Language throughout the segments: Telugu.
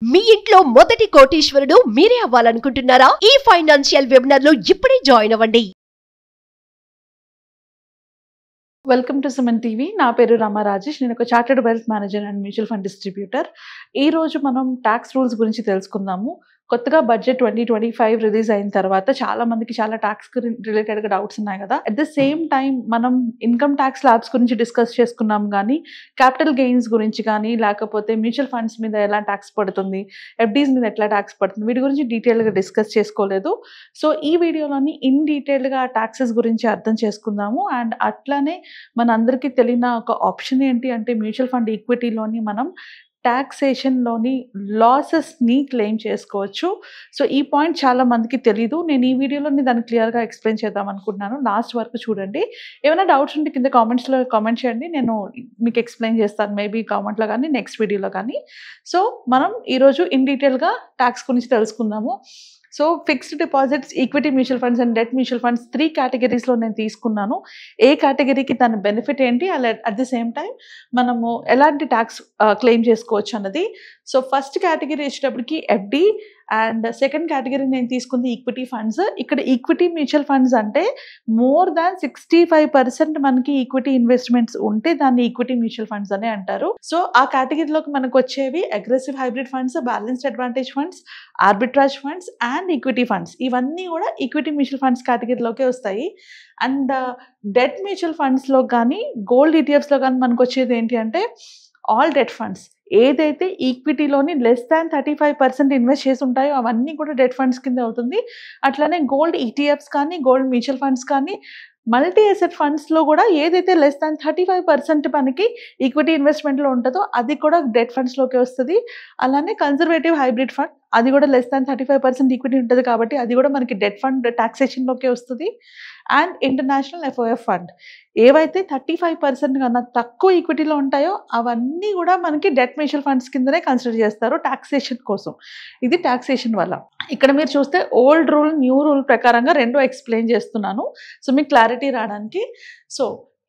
మీ ఇంట్లో మొదటి కోటీశ్వరుడు మీరే అవ్వాలనుకుంటున్నారా? ఈ ఫైనాన్షియల్ వెబినార్ లో ఇప్పుడే జాయిన్ అవ్వండి. Welcome to Suman TV. నా పేరు రమా రాజేష్. నేను ఒక chartered wealth manager and mutual fund distributor. ఈ రోజు మనం ట్యాక్స్ రూల్స్ గురించి తెలుసుకుందాము. కొత్తగా బడ్జెట్ 2025 రిలీజ్ అయిన తర్వాత చాలా మందికి చాలా ట్యాక్స్ రిలేటెడ్గా డౌట్స్ ఉన్నాయి కదా. అట్ ద సేమ్ టైం మనం ఇన్కమ్ ట్యాక్స్ స్లాబ్స్ గురించి డిస్కస్ చేసుకున్నాం, కానీ క్యాపిటల్ గెయిన్స్ గురించి కానీ లేకపోతే మ్యూచువల్ ఫండ్స్ మీద ఎలా ట్యాక్స్ పడుతుంది, ఎఫ్డీస్ మీద ఎట్లా ట్యాక్స్ పడుతుంది, వీటి గురించి డీటెయిల్గా డిస్కస్ చేసుకోలేదు. సో ఈ వీడియోలోని ఇన్ డీటెయిల్గా ట్యాక్సెస్ గురించి అర్థం చేసుకుందాము. అండ్ అట్లానే మన అందరికీ తెలియని ఒక ఆప్షన్ ఏంటి అంటే మ్యూచువల్ ఫండ్ ఈక్విటీలోని మనం ట్యాక్సేషన్లోని లాసెస్ని క్లెయిమ్ చేసుకోవచ్చు. సో ఈ పాయింట్ చాలా మందికి తెలీదు. నేను ఈ వీడియోలోని దాన్ని క్లియర్గా ఎక్స్ప్లెయిన్ చేద్దాం అనుకుంటున్నాను. లాస్ట్ వరకు చూడండి. ఏమైనా డౌట్స్ ఉంటే కింద కామెంట్స్లో కామెంట్ చేయండి, నేను మీకు ఎక్స్ప్లెయిన్ చేస్తాను, మేబీ కామెంట్లో కానీ నెక్స్ట్ వీడియోలో కానీ. సో మనం ఈరోజు ఇన్ డీటెయిల్గా ట్యాక్స్ గురించి తెలుసుకుందాము. So fixed deposits, equity mutual funds and debt mutual funds 3 కేటగిరీస్లో నేను తీసుకున్నాను. ఏ కేటగిరీకి దాని బెనిఫిట్ ఏంటి, అలా అట్ ది సేమ్ టైం మనము ఎలాంటి ట్యాక్స్ క్లెయిమ్ చేసుకోవచ్చు అన్నది. సో ఫస్ట్ కేటగిరీ వచ్చేటప్పటికి ఎఫ్డి అండ్ సెకండ్ కేటగిరీ నేను తీసుకుంది ఈక్విటీ ఫండ్స్. ఇక్కడ ఈక్విటీ మ్యూచువల్ ఫండ్స్ అంటే మోర్ దాన్ 65% మనకి ఈక్విటీ ఇన్వెస్ట్మెంట్స్ ఉంటే దాన్ని ఈక్విటీ మ్యూచువల్ ఫండ్స్ అనే అంటారు. సో ఆ కేటగిరీలోకి మనకు వచ్చేవి aggressive hybrid funds, balanced advantage funds, arbitrage funds and equity funds. ఇవన్నీ కూడా ఈక్విటీ మ్యూచువల్ ఫండ్స్ కేటగిరీలోకే వస్తాయి. అండ్ డెట్ మ్యూచువల్ ఫండ్స్లో కానీ గోల్డ్ ఈటీఎఫ్స్లో కానీ మనకు వచ్చేది ఏంటి అంటే ఆల్ డెట్ ఫండ్స్. ఏదైతే ఈక్విటీలోని లెస్ దాన్ 35% ఇన్వెస్ట్ చేసి ఉంటాయో అవన్నీ కూడా డెట్ ఫండ్స్ కింద అవుతుంది. అట్లానే గోల్డ్ ఈటీఎఫ్స్ కానీ గోల్డ్ మ్యూచువల్ ఫండ్స్ కానీ మల్టీ అసెట్ ఫండ్స్లో కూడా ఏదైతే లెస్ దాన్ 35% మనకి ఈక్విటీ ఇన్వెస్ట్మెంట్లో ఉంటుందో అది కూడా డెట్ ఫండ్స్లోకి వస్తుంది. అలానే కన్జర్వేటివ్ హైబ్రిడ్ ఫండ్, అది కూడా లెస్ దాన్ 35% ఈక్విటీ ఉంటుంది కాబట్టి అది కూడా మనకి డెట్ ఫండ్ ట్యాక్సేషన్లోకి వస్తుంది. అండ్ ఇంటర్నేషనల్ ఎఫ్ఓఎఫ్ ఫండ్, ఏవైతే 35% కన్నా తక్కువ ఈక్విటీలో ఉంటాయో అవన్నీ కూడా మనకి డెట్ మ్యూచువల్ ఫండ్స్ కిందనే కన్సిడర్ చేస్తారు ట్యాక్సేషన్ కోసం. ఇది ట్యాక్సేషన్ వల్ల. ఇక్కడ మీరు చూస్తే ఓల్డ్ రూల్ న్యూ రూల్ ప్రకారంగా రెండు ఎక్స్ప్లెయిన్ చేస్తున్నాను, సో మీకు క్లారిటీ రావడానికి. సో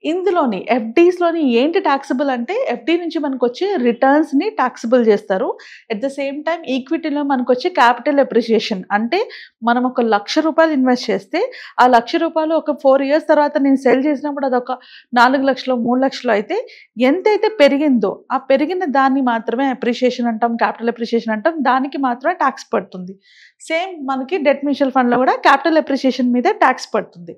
ఇందులోని ఎఫ్డీస్లోని ఏంటి ట్యాక్సిబుల్ అంటే ఎఫ్డీ నుంచి మనకు వచ్చే రిటర్న్స్ని ట్యాక్సిబుల్ చేస్తారు. అట్ ద సేమ్ టైం ఈక్విటీలో మనకు వచ్చే క్యాపిటల్ అప్రిషియేషన్, అంటే మనం ఒక ₹1,00,000 ఇన్వెస్ట్ చేస్తే ఆ ₹1,00,000 ఒక 4 years తర్వాత నేను సెల్ చేసినప్పుడు అది ఒక 4 లక్షలు 3 లక్షలు అయితే ఎంతైతే పెరిగిందో ఆ పెరిగిన దాన్ని మాత్రమే అప్రిషియేషన్ అంటాం, క్యాపిటల్ అప్రిషియేషన్ అంటాం, దానికి మాత్రమే ట్యాక్స్ పడుతుంది. సేమ్ మనకి డెట్ మ్యూచువల్ ఫండ్లో కూడా క్యాపిటల్ అప్రిషియేషన్ మీదే ట్యాక్స్ పడుతుంది.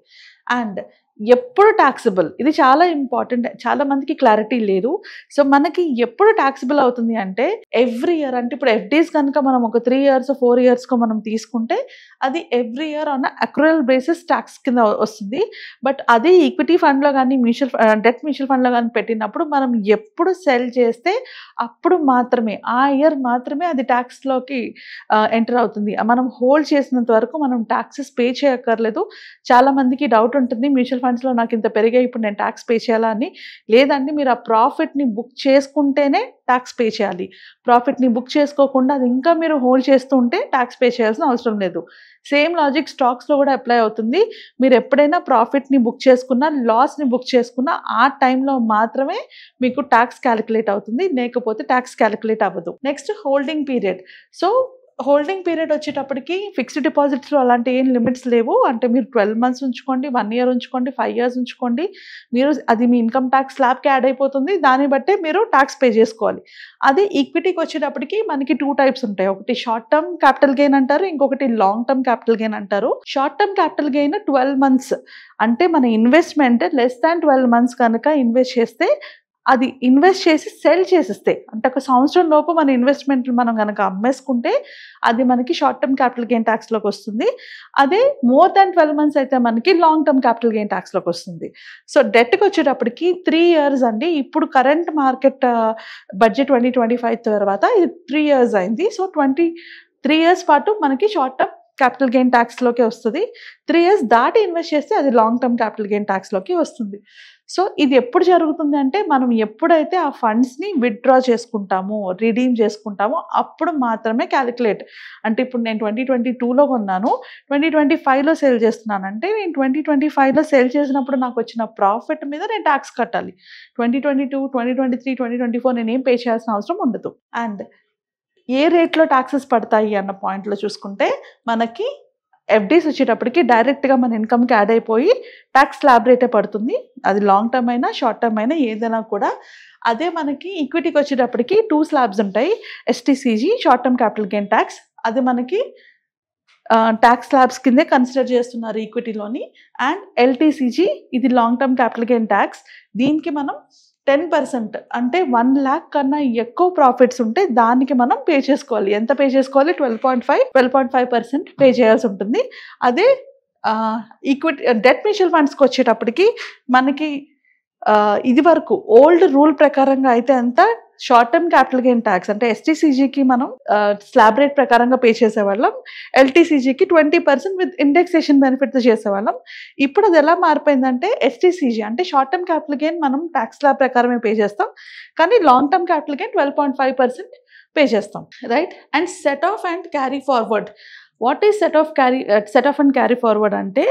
అండ్ ఎప్పుడు ట్యాక్సిబుల్, ఇది చాలా ఇంపార్టెంట్, చాలా మందికి క్లారిటీ లేదు. సో మనకి ఎప్పుడు ట్యాక్సిబుల్ అవుతుంది అంటే ఎవ్రీ ఇయర్. అంటే ఇప్పుడు ఎఫ్డీస్ కనుక మనం ఒక 3 years 4 years మనం తీసుకుంటే అది every year on accrual basis tax కింద వస్తుంది. బట్ అదే ఈక్విటీ ఫండ్లో కానీ డెట్ మ్యూచువల్ ఫండ్లో కానీ పెట్టినప్పుడు మనం ఎప్పుడు సెల్ చేస్తే అప్పుడు మాత్రమే ఆ ఇయర్ మాత్రమే అది ట్యాక్స్లోకి ఎంటర్ అవుతుంది. మనం హోల్డ్ చేసినంత వరకు మనం ట్యాక్సెస్ పే చేయక్కర్లేదు. చాలా మందికి డౌట్ ఉంటుంది, మ్యూచువల్ ఫండ్స్లో నాకు ఇంత పెరిగాయి ఇప్పుడు నేను ట్యాక్స్ పే చేయాలా అని. లేదండి, మీరు ఆ ప్రాఫిట్ని బుక్ చేసుకుంటేనే ట్యాక్స్ పే చేయాలి. ప్రాఫిట్ని బుక్ చేసుకోకుండా అది ఇంకా మీరు హోల్డ్ చేస్తూ ఉంటే ట్యాక్స్ పే చేయాల్సిన అవసరం లేదు. సేమ్ లాజిక్ స్టాక్స్లో కూడా అప్లై అవుతుంది. మీరు ఎప్పుడైనా ప్రాఫిట్ని బుక్ చేసుకున్నా లాస్ని బుక్ చేసుకున్నా ఆ టైంలో మాత్రమే మీకు ట్యాక్స్ క్యాలిక్యులేట్ అవుతుంది, లేకపోతే ట్యాక్స్ క్యాలిక్యులేట్ అవ్వదు. Next holding period. So holding period వచ్చేటప్పటికి ఫిక్స్డ్ డిపాజిట్స్లో అలాంటి ఏం లిమిట్స్ లేవు. అంటే మీరు 12 months ఉంచుకోండి, 1 year ఉంచుకోండి, 5 years ఉంచుకోండి, మీరు అది మీ ఇన్కమ్ ట్యాక్స్ స్లాబ్కి యాడ్ అయిపోతుంది. దాన్ని బట్టే మీరు ట్యాక్స్ పే చేసుకోవాలి. అదే ఈక్విటీకి వచ్చేటప్పటికి మనకి 2 types ఉంటాయి. ఒకటి షార్ట్ టర్మ్ క్యాపిటల్ గెయిన్ అంటారు, ఇంకొకటి లాంగ్ టర్మ్ క్యాపిటల్ గెయిన్ అంటారు. Short term capital gain 12 months, అంటే మన ఇన్వెస్ట్మెంట్ లెస్ దాన్ 12 months కనుక ఇన్వెస్ట్ చేస్తే అది ఇన్వెస్ట్ చేసి సెల్ చేసిస్తే, అంటే ఒక సంవత్సరం లోపు మన ఇన్వెస్ట్మెంట్ మనం కనుక అమ్మేసుకుంటే అది మనకి షార్ట్ టర్మ్ క్యాపిటల్ గెయిన్ ట్యాక్స్లోకి వస్తుంది. అదే మోర్ దాన్ 12 months అయితే మనకి లాంగ్ టర్మ్ క్యాపిటల్ గెయిన్ ట్యాక్స్లోకి వస్తుంది. సో డెట్కి వచ్చేటప్పటికి 3 years అండి. ఇప్పుడు కరెంట్ మార్కెట్ బడ్జెట్ 2025 తర్వాత ఇది 3 years అయింది. సో 3 years పాటు మనకి షార్ట్ టర్మ్ క్యాపిటల్ గెయిన్ ట్యాక్స్లోకి వస్తుంది. 3 years దాటి ఇన్వెస్ట్ చేస్తే అది లాంగ్ టర్మ్ క్యాపిటల్ గెయిన్ ట్యాక్స్లోకి వస్తుంది. సో ఇది ఎప్పుడు జరుగుతుంది అంటే మనం ఎప్పుడైతే ఆ ఫండ్స్ని విత్డ్రా చేసుకుంటామో, రిడీమ్ చేసుకుంటామో అప్పుడు మాత్రమే క్యాలిక్యులేట్. అంటే ఇప్పుడు నేను 2022లో కొన్నాను, 2025లో సేల్ చేస్తున్నాను అంటే నేను 2025లో సేల్ చేసినప్పుడు నాకు వచ్చిన ప్రాఫిట్ మీద నేను ట్యాక్స్ కట్టాలి. 2022, 2023, 2024 నేనేం పే చేయాల్సిన అవసరం ఉండదు. అండ్ ఏ రేట్లో ట్యాక్సెస్ పడతాయి అన్న పాయింట్లో చూసుకుంటే మనకి ఎఫ్డీస్ వచ్చేటప్పటికి డైరెక్ట్గా మన ఇన్కమ్కి యాడ్ అయిపోయి ట్యాక్స్ స్లాబ్ రేటే పడుతుంది. అది లాంగ్ టర్మ్ అయినా షార్ట్ టర్మ్ అయినా ఏదైనా కూడా. అదే మనకి ఈక్విటీకి వచ్చేటప్పటికి 2 స్లాబ్స్ ఉంటాయి. ఎస్టీసీజీ short term capital gain tax, అది మనకి ట్యాక్స్ స్లాబ్స్ కిందే కన్సిడర్ చేస్తున్నారు ఈక్విటీలోని. అండ్ ఎల్టీసీజీ ఇది long term capital gain tax. దీనికి మనం 10% అంటే 1 lakh కన్నా ఎక్కువ ప్రాఫిట్స్ ఉంటే దానికి మనం పే చేసుకోవాలి. ఎంత పే చేసుకోవాలి? 12.5% పే చేయాల్సి ఉంటుంది. అదే ఈక్విటీ డెట్ మ్యూచువల్ ఫండ్స్కి వచ్చేటప్పటికి మనకి ఇది వరకు ఓల్డ్ రూల్ ప్రకారంగా అయితే అంతా short term capital gain tax అంటే ఎస్టీసీజీకి మనం స్లాబ్ రేట్ ప్రకారంగా పే చేసేవాళ్ళం. ఎల్టీసీజీకి 20% విత్ ఇండెక్సేషన్ బెనిఫిట్తో చేసేవాళ్ళం. ఇప్పుడు అది ఎలా మారిపోయిందంటే ఎస్టీసీజీ అంటే షార్ట్ టర్మ్ క్యాపిటల్ గెయిన్ మనం ట్యాక్స్ స్లాబ్ ప్రకారమే పే చేస్తాం, కానీ long term capital gain 12.5% pay చేస్తాం, right? And set off and carry forward. What is set off and carry forward అంటే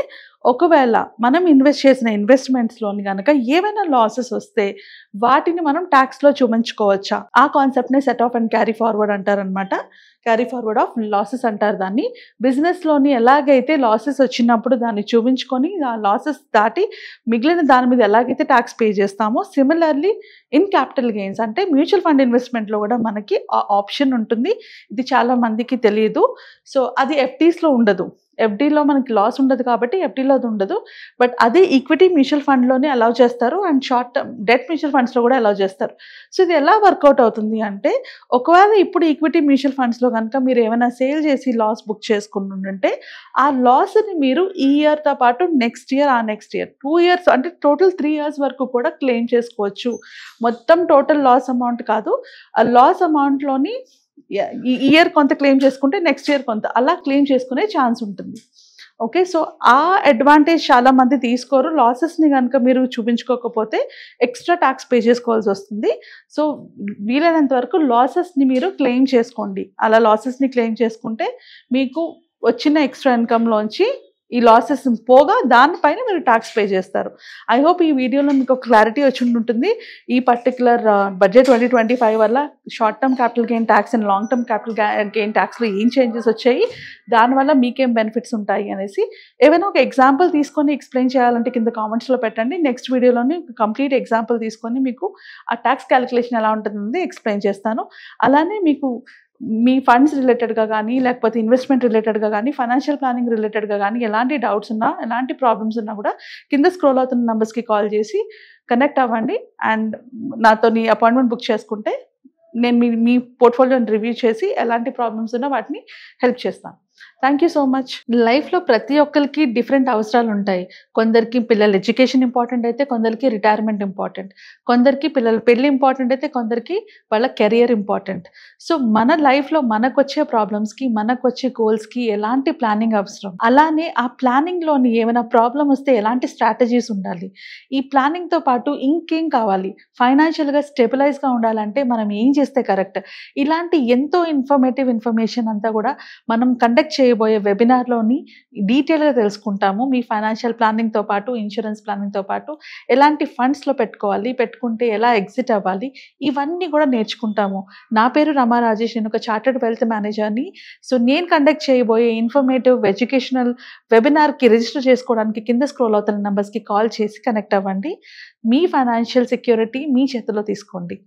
ఒకవేళ మనం ఇన్వెస్ట్ చేసిన ఇన్వెస్ట్మెంట్స్లోని కనుక ఏమైనా లాసెస్ వస్తే వాటిని మనం ట్యాక్స్లో చూపించుకోవచ్చా? ఆ కాన్సెప్ట్నే set off and carry forward అంటారనమాట. క్యారీ ఫార్వర్డ్ ఆఫ్ లాసెస్ అంటారు దాన్ని. బిజినెస్లోని ఎలాగైతే లాసెస్ వచ్చినప్పుడు దాన్ని చూపించుకొని ఆ లాసెస్ దాటి మిగిలిన దాని మీద ఎలాగైతే ట్యాక్స్ పే చేస్తామో సిమిలర్లీ ఇన్ క్యాపిటల్ గెయిన్స్ అంటే మ్యూచువల్ ఫండ్ ఇన్వెస్ట్మెంట్లో కూడా మనకి ఆ ఆప్షన్ ఉంటుంది. ఇది చాలా మందికి తెలియదు. సో అది ఎఫ్డీస్లో ఉండదు. ఎఫ్డీలో మనకి లాస్ ఉండదు కాబట్టి ఎఫ్డీలో అది ఉండదు. బట్ అదే ఈక్విటీ మ్యూచువల్ ఫండ్లోనే అలౌ చేస్తారు and short term debt mutual ఫండ్స్లో కూడా అలౌ చేస్తారు. సో ఇది ఎలా వర్కౌట్ అవుతుంది అంటే ఒకవేళ ఇప్పుడు ఈక్విటీ మ్యూచువల్ ఫండ్స్లో కనుక మీరు ఏమైనా సేల్ చేసి లాస్ బుక్ చేసుకుంటుంటే ఆ లాస్ని మీరు ఈ ఇయర్తో పాటు నెక్స్ట్ ఇయర్ 2 years అంటే టోటల్ 3 years వరకు కూడా క్లెయిమ్ చేసుకోవచ్చు. మొత్తం టోటల్ లాస్ అమౌంట్ కాదు, ఆ లాస్ అమౌంట్లోని ఈ ఇయర్ కొంత క్లెయిమ్ చేసుకుంటే నెక్స్ట్ ఇయర్ కొంత అలా క్లెయిమ్ చేసుకునే ఛాన్స్ ఉంటుంది. ఓకే, సో ఆ అడ్వాంటేజ్ చాలా మంది తీసుకోరు. లాసెస్ని కనుక మీరు చూపించుకోకపోతే ఎక్స్ట్రా ట్యాక్స్ పే చేసుకోవాల్సి వస్తుంది. సో వీలైనంత వరకు లాసెస్ని మీరు క్లెయిమ్ చేసుకోండి. అలా లాసెస్ని క్లెయిమ్ చేసుకుంటే మీకు వచ్చిన ఎక్స్ట్రా ఇన్కమ్లోంచి ఈ లాసెస్ పోగా దానిపైన మీరు ట్యాక్స్ పే చేస్తారు. ఐ హోప్ ఈ వీడియోలో మీకు ఒక క్లారిటీ వచ్చి ఉంటుంది. ఈ పర్టికులర్ బడ్జెట్ 2025 వల్ల short term capital gain tax and long term capital gain ట్యాక్స్లో ఏం చేంజెస్ వచ్చాయి, దానివల్ల మీకేం బెనిఫిట్స్ ఉంటాయి అనేసి. ఏమైనా ఒక ఎగ్జాంపుల్ తీసుకొని ఎక్స్ప్లెయిన్ చేయాలంటే కింద కామెంట్స్లో పెట్టండి. నెక్స్ట్ వీడియోలోని కంప్లీట్ ఎగ్జాంపుల్ తీసుకొని మీకు ఆ ట్యాక్స్ క్యాలిక్యులేషన్ ఎలా ఉంటుందని ఎక్స్ప్లెయిన్ చేస్తాను. అలానే మీకు మీ ఫండ్స్ రిలేటెడ్గా కానీ లేకపోతే ఇన్వెస్ట్మెంట్ రిలేటెడ్గా కానీ ఫైనాన్షియల్ ప్లానింగ్ రిలేటెడ్గా కానీ ఎలాంటి డౌట్స్ ఉన్నా ఎలాంటి ప్రాబ్లమ్స్ ఉన్నా కూడా కింద స్క్రోల్ అవుతున్న నెంబర్స్కి కాల్ చేసి కనెక్ట్ అవ్వండి. అండ్ నాతో అపాయింట్మెంట్ బుక్ చేసుకుంటే నేను మీ పోర్ట్ఫోలియోని రివ్యూ చేసి ఎలాంటి ప్రాబ్లమ్స్ ఉన్నా వాటిని హెల్ప్ చేస్తాను. Thank you so much. లైఫ్లో ప్రతి ఒక్కరికి డిఫరెంట్ అవసరాలు ఉంటాయి. కొందరికి పిల్లల ఎడ్యుకేషన్ ఇంపార్టెంట్ అయితే కొందరికి రిటైర్మెంట్ ఇంపార్టెంట్, కొందరికి పిల్లల పెళ్ళి ఇంపార్టెంట్ అయితే కొందరికి వాళ్ళ కెరియర్ ఇంపార్టెంట్. సో మన లైఫ్లో మనకు వచ్చే ప్రాబ్లమ్స్కి మనకు వచ్చే గోల్స్కి ఎలాంటి ప్లానింగ్ అవసరం, అలానే ఆ ప్లానింగ్లోని ఏమైనా ప్రాబ్లం వస్తే ఎలాంటి స్ట్రాటజీస్ ఉండాలి, ఈ ప్లానింగ్తో పాటు ఇంకేం కావాలి, ఫైనాన్షియల్గా స్టెబిలైజ్గా ఉండాలంటే మనం ఏం చేస్తే కరెక్ట్, ఇలాంటి ఎంతో ఇన్ఫర్మేషన్ అంతా కూడా మనం కండక్ట్ చేయబోయే వెబినార్లోని డీటెయిల్గా తెలుసుకుంటాము. మీ ఫైనాన్షియల్ ప్లానింగ్తో పాటు ఇన్సూరెన్స్ ప్లానింగ్తో పాటు ఎలాంటి ఫండ్స్లో పెట్టుకోవాలి, పెట్టుకుంటే ఎలా ఎగ్జిట్ అవ్వాలి, ఇవన్నీ కూడా నేర్చుకుంటాము. నా పేరు రమా రాజేష్, నేను ఒక చార్టర్డ్ వెల్త్ మేనేజర్ని. సో నేను కండక్ట్ చేయబోయే ఇన్ఫర్మేటివ్ ఎడ్యుకేషనల్ వెబినార్కి రిజిస్టర్ చేసుకోవడానికి కింద స్క్రోల్ అవుతున్న నెంబర్స్కి కాల్ చేసి కనెక్ట్ అవ్వండి. మీ ఫైనాన్షియల్ సెక్యూరిటీ మీ చేతిలో తీసుకోండి.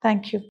Thank you.